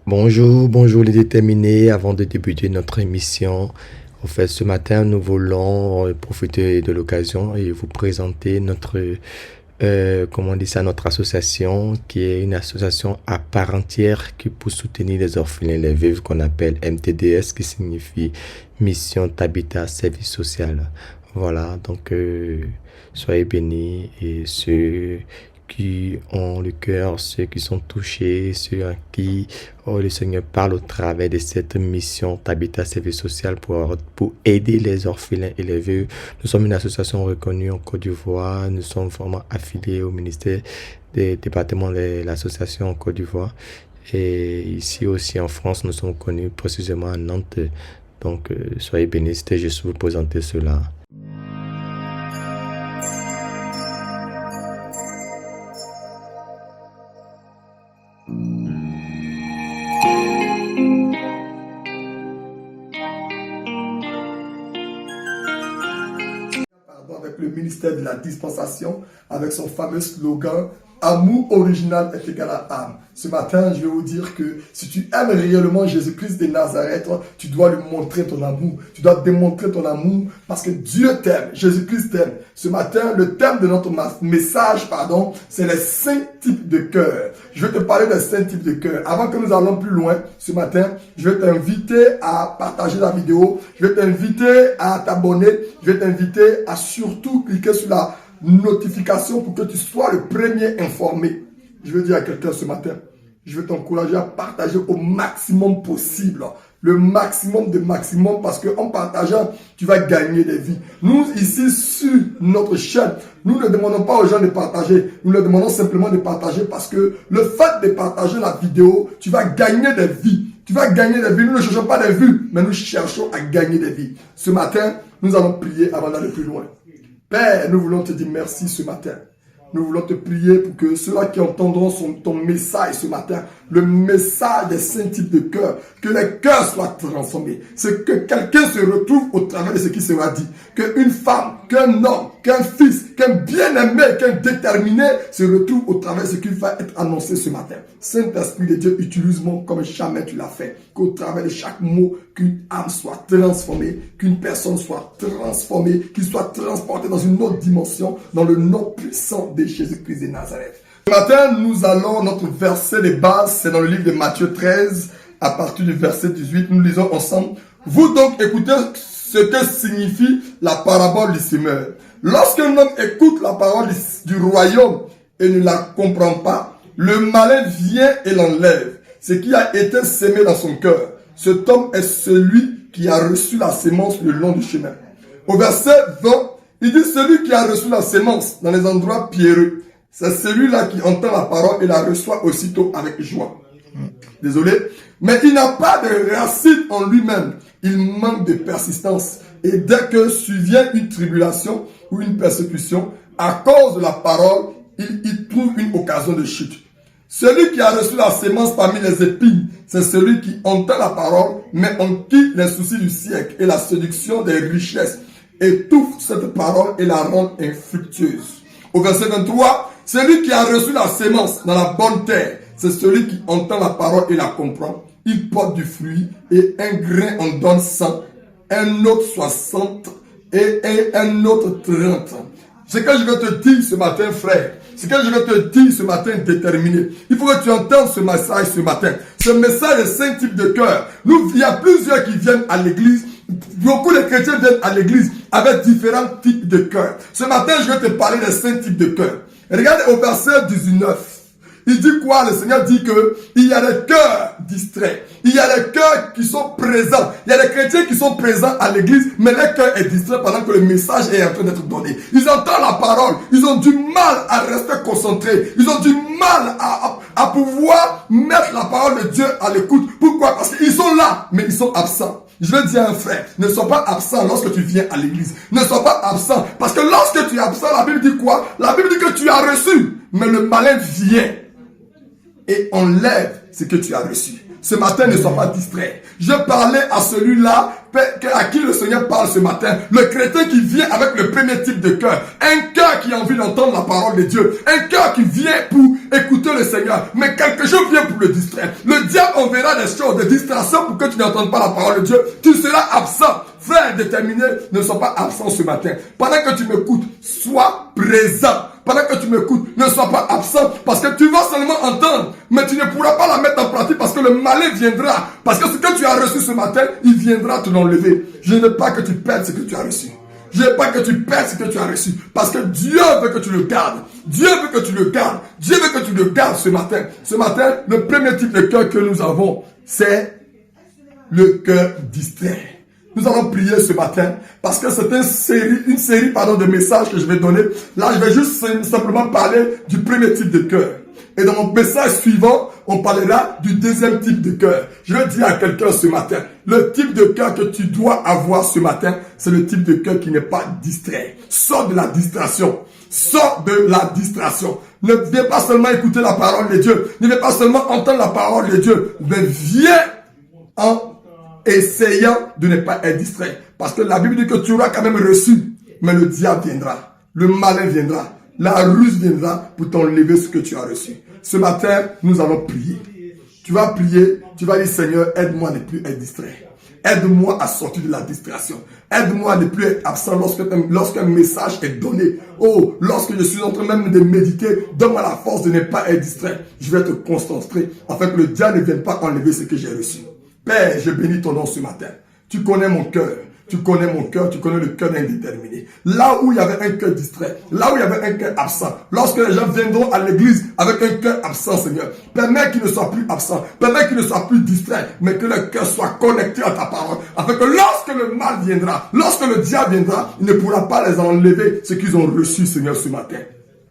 Bonjour, bonjour les déterminés. Avant de débuter notre émission, en fait, ce matin, nous voulons profiter de l'occasion et vous présenter comment on dit ça, notre association, qui est une association à part entière qui pour soutenir les orphelins et les veuves qu'on appelle MTDS, qui signifie Mission d'Habitat Service Social. Voilà, donc soyez bénis et ceux qui ont le cœur, ceux qui sont touchés, ceux à qui le Seigneur parle au travers de cette mission d'habitat service social pour aider les orphelins et les veuves. Nous sommes une association reconnue en Côte d'Ivoire. Nous sommes vraiment affiliés au ministère des départements de l'association en Côte d'Ivoire. Et ici aussi en France, nous sommes connus précisément à Nantes. Donc, soyez bénis, c'était juste vous présenter cela. Avec le ministère de la dispensation, avec son fameux slogan Amour original est égal à âme. Ce matin, je vais vous dire que si tu aimes réellement Jésus-Christ de Nazareth, tu dois lui montrer ton amour. Tu dois démontrer ton amour parce que Dieu t'aime, Jésus-Christ t'aime. Ce matin, le thème de notre message, c'est les 5 types de cœur. Je vais te parler des 5 types de cœur. Avant que nous allons plus loin, ce matin, je vais t'inviter à partager la vidéo. Je vais t'inviter à t'abonner. Je vais t'inviter à surtout cliquer sur la notification pour que tu sois le premier informé. Je veux dire à quelqu'un ce matin, je veux t'encourager à partager au maximum possible. Le maximum de maximum parce qu'en partageant, tu vas gagner des vies. Nous, ici, sur notre chaîne, nous ne demandons pas aux gens de partager. Nous leur demandons simplement de partager parce que le fait de partager la vidéo, tu vas gagner des vies. Tu vas gagner des vies. Nous ne cherchons pas des vues, mais nous cherchons à gagner des vies. Ce matin, nous allons prier avant d'aller plus loin. Père, nous voulons te dire merci ce matin. Nous voulons te prier pour que ceux-là qui entendront ton message ce matin, le message des 5 types de cœurs, que les cœurs soient transformés. C'est que quelqu'un se retrouve au travers de ce qui sera dit. Qu'une femme, qu'un homme, qu'un fils, qu'un bien-aimé, qu'un déterminé se retrouve au travers de ce qui va être annoncé ce matin. Saint-Esprit de Dieu, utilise-moi comme jamais tu l'as fait. Qu'au travers de chaque mot, qu'une âme soit transformée, qu'une personne soit transformée, qu'il soit transporté dans une autre dimension, dans le nom puissant de Jésus-Christ de Nazareth. Ce matin, nous allons, notre verset de base, c'est dans le livre de Matthieu 13, à partir du verset 18, nous lisons ensemble. Vous donc écoutez ce que signifie la parabole du semeur. Lorsqu'un homme écoute la parole du royaume et ne la comprend pas, le malin vient et l'enlève. Ce qui a été semé dans son cœur. Cet homme est celui qui a reçu la sémence le long du chemin. Au verset 20, il dit celui qui a reçu la sémence dans les endroits pierreux. C'est celui-là qui entend la parole et la reçoit aussitôt avec joie. Désolé. Mais il n'a pas de racine en lui-même. Il manque de persistance. Et dès que survient une tribulation ou une persécution, à cause de la parole, il trouve une occasion de chute. Celui qui a reçu la sémence parmi les épines, c'est celui qui entend la parole, mais en qui les soucis du siècle et la séduction des richesses étouffent cette parole et la rendent infructueuse. Au verset 23, celui qui a reçu la sémence dans la bonne terre, c'est celui qui entend la parole et la comprend. Il porte du fruit et un grain en donne 100, un autre 60 et un autre 30. Ce que je vais te dire ce matin, frère, ce que je vais te dire ce matin déterminé, il faut que tu entendes ce message ce matin. Ce message est 5 types de cœur. Il y a plusieurs qui viennent à l'église. Beaucoup de chrétiens viennent à l'église avec différents types de cœurs. Ce matin, je vais te parler des 5 types de cœurs. Regardez au verset 19. Il dit quoi? Le Seigneur dit que il y a des cœurs distraits. Il y a des cœurs qui sont présents. Il y a des chrétiens qui sont présents à l'église, mais leur cœur est distrait pendant que le message est en train d'être donné. Ils entendent la parole. Ils ont du mal à rester concentrés. Ils ont du mal à pouvoir mettre la parole de Dieu à l'écoute. Pourquoi? Parce qu'ils sont là, mais ils sont absents. Je vais dire à un frère, ne sois pas absent lorsque tu viens à l'église. Ne sois pas absent. Parce que lorsque tu es absent, la Bible dit quoi? La Bible dit que tu as reçu, mais le malin vient et enlève ce que tu as reçu. Ce matin, ne sois pas distrait. Je parlais à celui-là à qui le Seigneur parle ce matin. Le chrétien qui vient avec le premier type de cœur. Un cœur qui a envie d'entendre la parole de Dieu. Un cœur qui vient pour écouter le Seigneur. Mais quelque chose vient pour le distraire. Le diable enverra des choses de distraction pour que tu n'entendes pas la parole de Dieu. Tu seras absent. Frère déterminé, ne sois pas absent ce matin. Pendant que tu m'écoutes, sois présent. Pendant que tu m'écoutes, ne sois pas absent parce que tu vas seulement entendre, mais tu ne pourras pas la mettre en pratique parce que le malin viendra. Parce que ce que tu as reçu ce matin, il viendra te l'enlever. Je ne veux pas que tu perdes ce que tu as reçu. Je ne veux pas que tu perdes ce que tu as reçu. Parce que Dieu veut que tu le gardes. Dieu veut que tu le gardes. Dieu veut que tu le gardes ce matin. Ce matin, le premier type de cœur que nous avons, c'est le cœur distrait. Nous allons prier ce matin parce que c'est une série de messages que je vais donner. Là, je vais juste simplement parler du premier type de cœur. Et dans mon message suivant, on parlera du deuxième type de cœur. Je vais dire à quelqu'un ce matin, le type de cœur que tu dois avoir ce matin, c'est le type de cœur qui n'est pas distrait. Sors de la distraction. Sors de la distraction. Ne viens pas seulement écouter la parole de Dieu. Ne viens pas seulement entendre la parole de Dieu. Mais viens en essayant de ne pas être distrait. Parce que la Bible dit que tu auras quand même reçu. Mais le diable viendra. Le malin viendra. La ruse viendra pour t'enlever ce que tu as reçu. Ce matin, nous allons prier. Tu vas prier. Tu vas dire, Seigneur, aide-moi à ne plus être distrait. Aide-moi à sortir de la distraction. Aide-moi à ne plus être absent lorsqu'un message est donné. Oh, lorsque je suis en train même de méditer, donne-moi la force de ne pas être distrait. Je vais te concentrer afin que le diable ne vienne pas enlever ce que j'ai reçu. Père, je bénis ton nom ce matin. Tu connais mon cœur. Tu connais mon cœur, tu connais le cœur indéterminé. Là où il y avait un cœur distrait, là où il y avait un cœur absent, lorsque les gens viendront à l'église avec un cœur absent, Seigneur, permets qu'ils ne soient plus absents, permets qu'ils ne soient plus distraits, mais que le cœur soit connecté à ta parole, afin que lorsque le mal viendra, lorsque le diable viendra, il ne pourra pas les enlever ce qu'ils ont reçu, Seigneur, ce matin.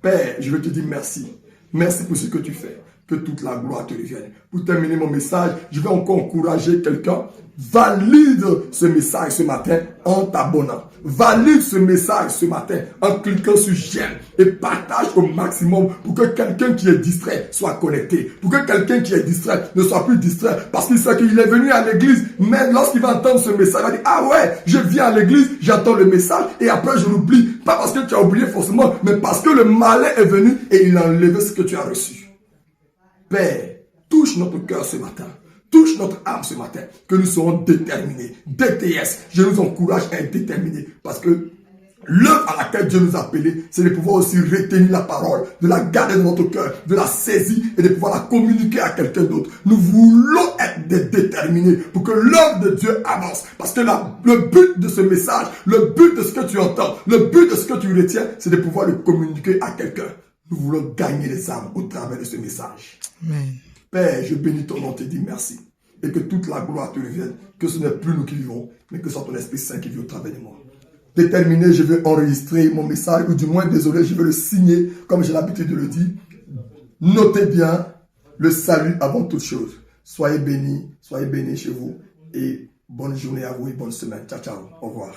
Père, je veux te dire merci. Merci pour ce que tu fais. Que toute la gloire te revienne. Pour terminer mon message, je vais encore encourager quelqu'un. Valide ce message ce matin en t'abonnant. Valide ce message ce matin en cliquant sur j'aime et partage au maximum pour que quelqu'un qui est distrait soit connecté. Pour que quelqu'un qui est distrait ne soit plus distrait parce qu'il sait qu'il est venu à l'église. Mais lorsqu'il va entendre ce message, il va dire, ah ouais, je viens à l'église, j'entends le message et après je l'oublie. Pas parce que tu as oublié forcément, mais parce que le malin est venu et il a enlevé ce que tu as reçu. Père, touche notre cœur ce matin. Touche notre âme ce matin. Que nous serons déterminés. DTS, je nous encourage à être déterminés. Parce que l'œuvre à laquelle Dieu nous a appelés, c'est de pouvoir aussi retenir la parole, de la garder dans notre cœur, de la saisir et de pouvoir la communiquer à quelqu'un d'autre. Nous voulons être déterminés pour que l'œuvre de Dieu avance. Parce que le but de ce message, le but de ce que tu entends, le but de ce que tu retiens, c'est de pouvoir le communiquer à quelqu'un. Nous voulons gagner les âmes au travers de ce message. Amen. Père, je bénis ton nom, te dis merci. Et que toute la gloire te revienne. Que ce n'est plus nous qui vivons, mais que ce soit ton Esprit Saint qui vit au travers de moi. Déterminé, je vais enregistrer mon message, ou du moins, désolé, je vais le signer, comme j'ai l'habitude de le dire. Notez bien le salut avant toute chose. Soyez bénis chez vous. Et bonne journée à vous et bonne semaine. Ciao, ciao. Au revoir.